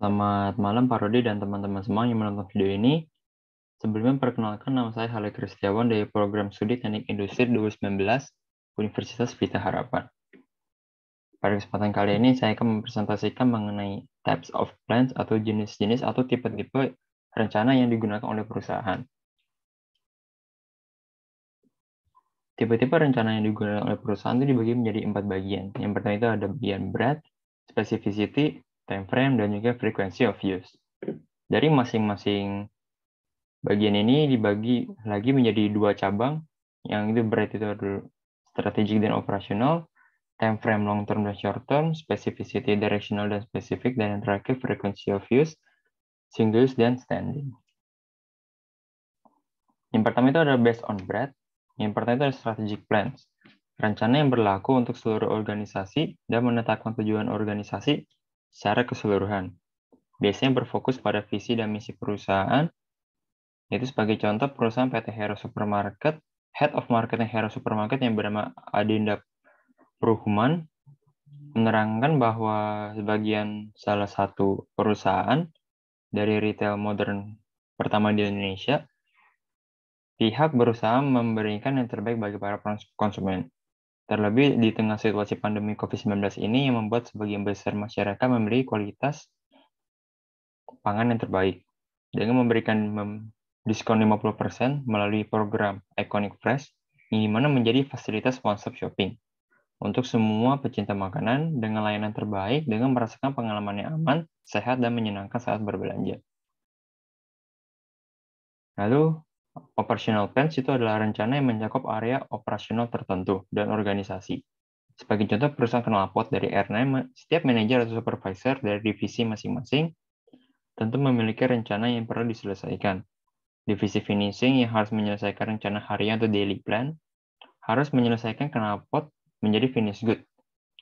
Selamat malam Pak Rodi dan teman-teman semua yang menonton video ini. Sebelumnya perkenalkan nama saya Halil Kristiawan dari Program Studi Teknik Industri 2019 Universitas Pelita Harapan. Pada kesempatan kali ini saya akan mempresentasikan mengenai types of plans atau jenis-jenis atau tipe-tipe rencana yang digunakan oleh perusahaan. Tipe-tipe rencana yang digunakan oleh perusahaan itu dibagi menjadi 4 bagian. Yang pertama itu ada bagian breadth, specificity, time frame, dan juga frequency of use. Dari masing-masing bagian ini dibagi lagi menjadi 2 cabang, yang itu breadth itu adalah strategic dan operasional, time frame long term dan short term, specificity directional dan specific, dan yang terakhir frequency of use, single use dan standing. Yang pertama itu adalah based on breadth. Yang pertama itu adalah strategic plans, rencana yang berlaku untuk seluruh organisasi dan menetapkan tujuan organisasi secara keseluruhan. Biasanya berfokus pada visi dan misi perusahaan, yaitu sebagai contoh perusahaan PT Hero Supermarket, Head of Marketing Hero Supermarket yang bernama Adinda Pruhuman menerangkan bahwa sebagian salah satu perusahaan dari retail modern pertama di Indonesia, pihak berusaha memberikan yang terbaik bagi para konsumen. Terlebih di tengah situasi pandemi COVID-19 ini yang membuat sebagian besar masyarakat memiliki kualitas pangan yang terbaik. Dengan memberikan diskon 50% melalui program Iconic Fresh, yang dimana menjadi fasilitas one-stop shopping untuk semua pecinta makanan dengan layanan terbaik dengan merasakan pengalaman yang aman, sehat, dan menyenangkan saat berbelanja. Lalu, operational plans itu adalah rencana yang mencakup area operasional tertentu dan organisasi. Sebagai contoh, perusahaan knalpot dari airline, setiap manajer atau supervisor dari divisi masing-masing tentu memiliki rencana yang perlu diselesaikan. Divisi finishing yang harus menyelesaikan rencana harian atau daily plan, harus menyelesaikan knalpot menjadi finish good,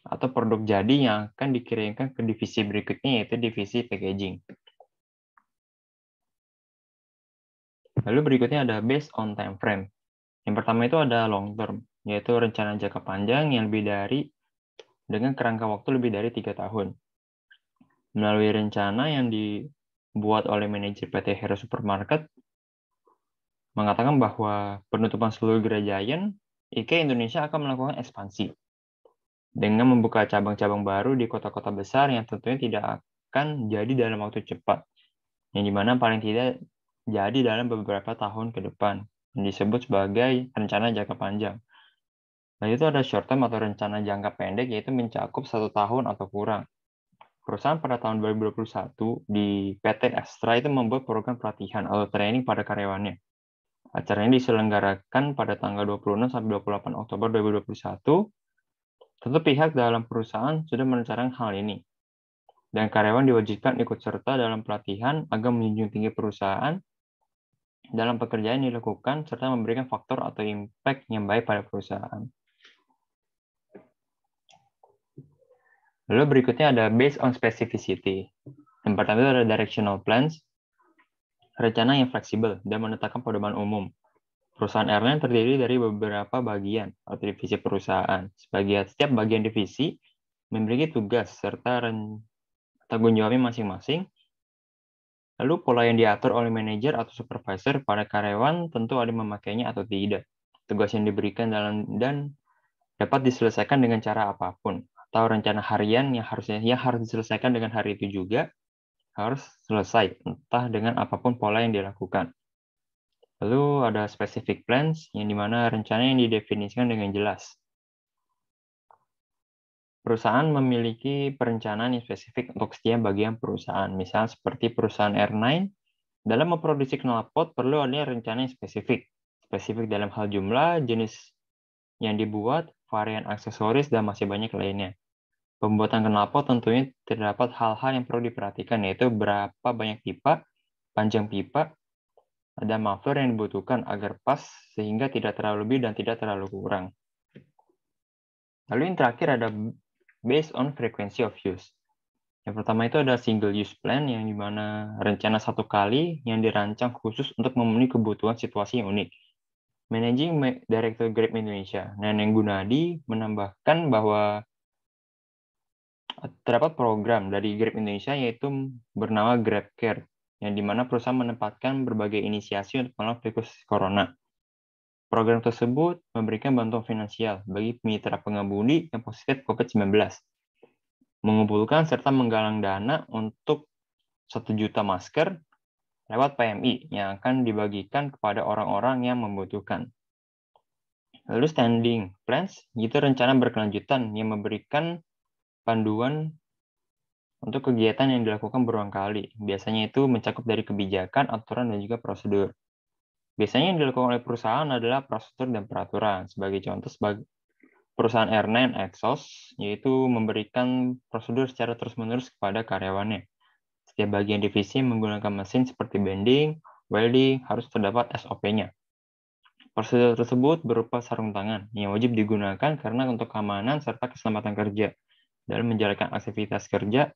atau produk jadi yang akan dikirimkan ke divisi berikutnya, yaitu divisi packaging. Lalu berikutnya ada based on time frame. Yang pertama itu ada long term, yaitu rencana jangka panjang yang lebih dari dengan kerangka waktu lebih dari 3 tahun. Melalui rencana yang dibuat oleh manajer PT Hero Supermarket, mengatakan bahwa penutupan seluruh gerai Giant, IKEA Indonesia akan melakukan ekspansi dengan membuka cabang-cabang baru di kota-kota besar yang tentunya tidak akan jadi dalam waktu cepat, yang dimana paling tidak jadi dalam beberapa tahun ke depan, yang disebut sebagai rencana jangka panjang. Lalu itu ada short term atau rencana jangka pendek, yaitu mencakup 1 tahun atau kurang. Perusahaan pada tahun 2021 di PT Astra itu membuat program pelatihan atau training pada karyawannya. Acara ini diselenggarakan pada tanggal 26 sampai 28 Oktober 2021. Tentu pihak dalam perusahaan sudah merencanakan hal ini, dan karyawan diwajibkan ikut serta dalam pelatihan agar menjunjung tinggi perusahaan dalam pekerjaan yang dilakukan serta memberikan faktor atau impact yang baik pada perusahaan. Lalu berikutnya ada based on specificity. Yang pertama itu ada directional plans, rencana yang fleksibel dan menetapkan pedoman umum. Perusahaan airline terdiri dari beberapa bagian atau divisi perusahaan. Setiap bagian divisi memiliki tugas serta tanggung jawabnya masing-masing. Lalu pola yang diatur oleh manajer atau supervisor pada karyawan tentu ada memakainya atau tidak. Tugas yang diberikan dan dapat diselesaikan dengan cara apapun. Atau rencana harian yang harus diselesaikan dengan hari itu juga harus selesai, entah dengan apapun pola yang dilakukan. Lalu ada specific plans, yang dimana rencana yang didefinisikan dengan jelas. Perusahaan memiliki perencanaan yang spesifik untuk setiap bagian perusahaan. Misalnya seperti perusahaan airline, dalam memproduksi knalpot perlu adanya rencana yang spesifik. Spesifik dalam hal jumlah, jenis yang dibuat, varian aksesoris, dan masih banyak lainnya. Pembuatan knalpot tentunya terdapat hal-hal yang perlu diperhatikan, yaitu berapa banyak pipa, panjang pipa, ada muffler yang dibutuhkan agar pas sehingga tidak terlalu lebih dan tidak terlalu kurang. Lalu yang terakhir ada based on frequency of use. Yang pertama itu ada single use plan, yang dimana rencana satu kali yang dirancang khusus untuk memenuhi kebutuhan situasi yang unik. Managing Director Grab Indonesia, Neneng Gunadi, menambahkan bahwa Terdapat program dari Grab Indonesia yaitu bernama GrabCare, yang dimana perusahaan menempatkan berbagai inisiasi untuk menolak virus corona. Program tersebut memberikan bantuan finansial bagi mitra pengemudi yang positif COVID-19, mengumpulkan serta menggalang dana untuk 1 juta masker lewat PMI yang akan dibagikan kepada orang-orang yang membutuhkan. Lalu standing plans, itu rencana berkelanjutan yang memberikan panduan untuk kegiatan yang dilakukan berulang kali. Biasanya itu mencakup dari kebijakan, aturan, dan juga prosedur. Biasanya yang dilakukan oleh perusahaan adalah prosedur dan peraturan. Sebagai contoh, sebagai perusahaan airline Exos, yaitu memberikan prosedur secara terus-menerus kepada karyawannya. Setiap bagian divisi menggunakan mesin seperti bending, welding, harus terdapat SOP-nya. Prosedur tersebut berupa sarung tangan yang wajib digunakan karena untuk keamanan serta keselamatan kerja dalam menjalankan aktivitas kerja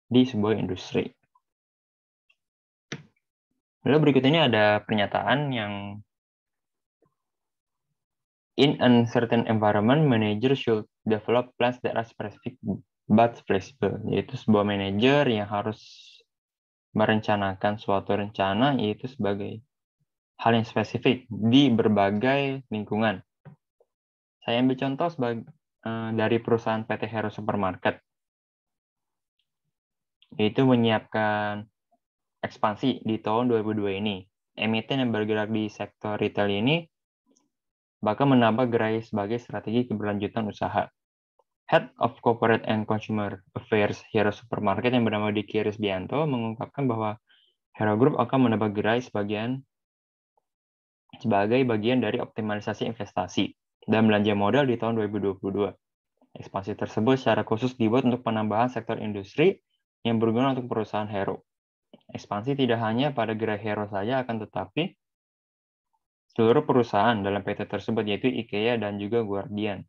di sebuah industri. Lalu berikut ini ada pernyataan yang in uncertain environment, manager should develop plans that are specific but flexible. Yaitu sebuah manajer yang harus merencanakan suatu rencana yaitu sebagai hal yang spesifik di berbagai lingkungan. Saya ambil contoh dari perusahaan PT Hero Supermarket, yaitu menyiapkan ekspansi di tahun 2002 ini. Emiten yang bergerak di sektor retail ini bahkan menambah gerai sebagai strategi keberlanjutan usaha. Head of Corporate and Consumer Affairs Hero Supermarket yang bernama Diki Risbianto mengungkapkan bahwa Hero Group akan menambah gerai sebagai bagian dari optimalisasi investasi dan belanja modal di tahun 2022. Ekspansi tersebut secara khusus dibuat untuk penambahan sektor industri yang berguna untuk perusahaan Hero. Ekspansi tidak hanya pada gerai Hero saja, akan tetapi seluruh perusahaan dalam PT tersebut, yaitu IKEA dan juga Guardian.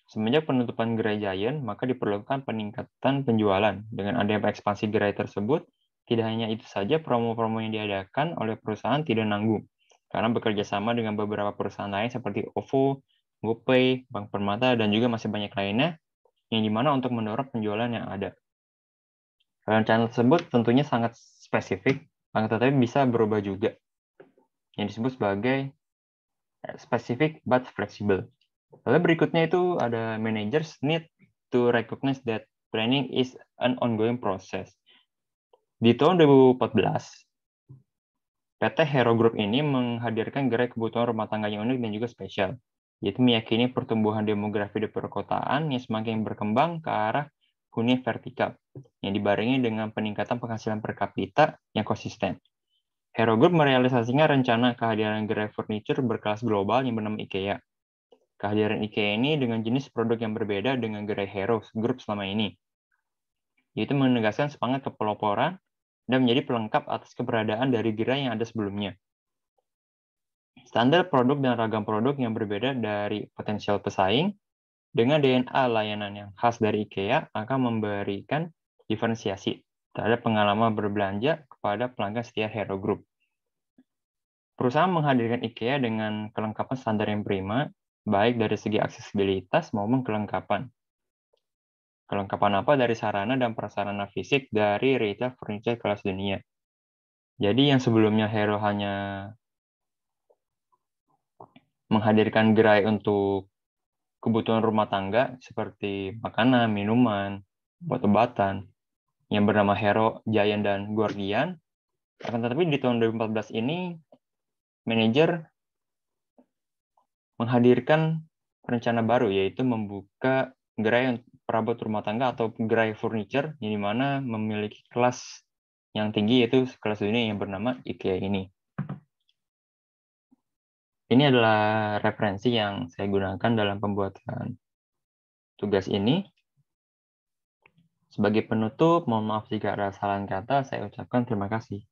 Semenjak penutupan gerai Giant, maka diperlukan peningkatan penjualan. Dengan adanya ekspansi gerai tersebut, tidak hanya itu saja, promo-promo yang diadakan oleh perusahaan tidak nanggung, karena bekerja sama dengan beberapa perusahaan lain seperti OVO, GoPay, Bank Permata, dan juga masih banyak lainnya, yang dimana untuk mendorong penjualan yang ada. Rencana tersebut tentunya sangat spesifik, akan tetapi bisa berubah juga, yang disebut sebagai specific but flexible. Lalu berikutnya itu ada managers need to recognize that planning is an ongoing process. Di tahun 2014, PT Hero Group ini menghadirkan gerai kebutuhan rumah tangga yang unik dan juga spesial, yaitu meyakini pertumbuhan demografi di perkotaan yang semakin berkembang ke arah hunian vertikal, yang dibarengi dengan peningkatan penghasilan per kapita yang konsisten. Hero Group merealisasikan rencana kehadiran gerai furniture berkelas global yang bernama IKEA. Kehadiran IKEA ini dengan jenis produk yang berbeda dengan gerai Hero Group selama ini, yaitu menegaskan semangat kepeloporan dan menjadi pelengkap atas keberadaan dari gerai yang ada sebelumnya. Standar produk dan ragam produk yang berbeda dari potensial pesaing dengan DNA layanan yang khas dari IKEA akan memberikan diferensiasi terhadap pengalaman berbelanja kepada pelanggan setia Hero Group. Perusahaan menghadirkan IKEA dengan kelengkapan standar yang prima, baik dari segi aksesibilitas maupun kelengkapan. Kelengkapan apa dari sarana dan prasarana fisik dari retail furniture kelas dunia. Jadi yang sebelumnya Hero hanya menghadirkan gerai untuk kebutuhan rumah tangga seperti makanan, minuman, obat-obatan yang bernama Hero, Giant, dan Guardian. Akan tetapi di tahun 2014 ini, manajer menghadirkan rencana baru, yaitu membuka gerai perabot rumah tangga atau gerai furniture, yang dimana memiliki kelas yang tinggi, yaitu kelas dunia yang bernama IKEA ini. Ini adalah referensi yang saya gunakan dalam pembuatan tugas ini. Sebagai penutup, mohon maaf jika ada kesalahan kata, saya ucapkan terima kasih.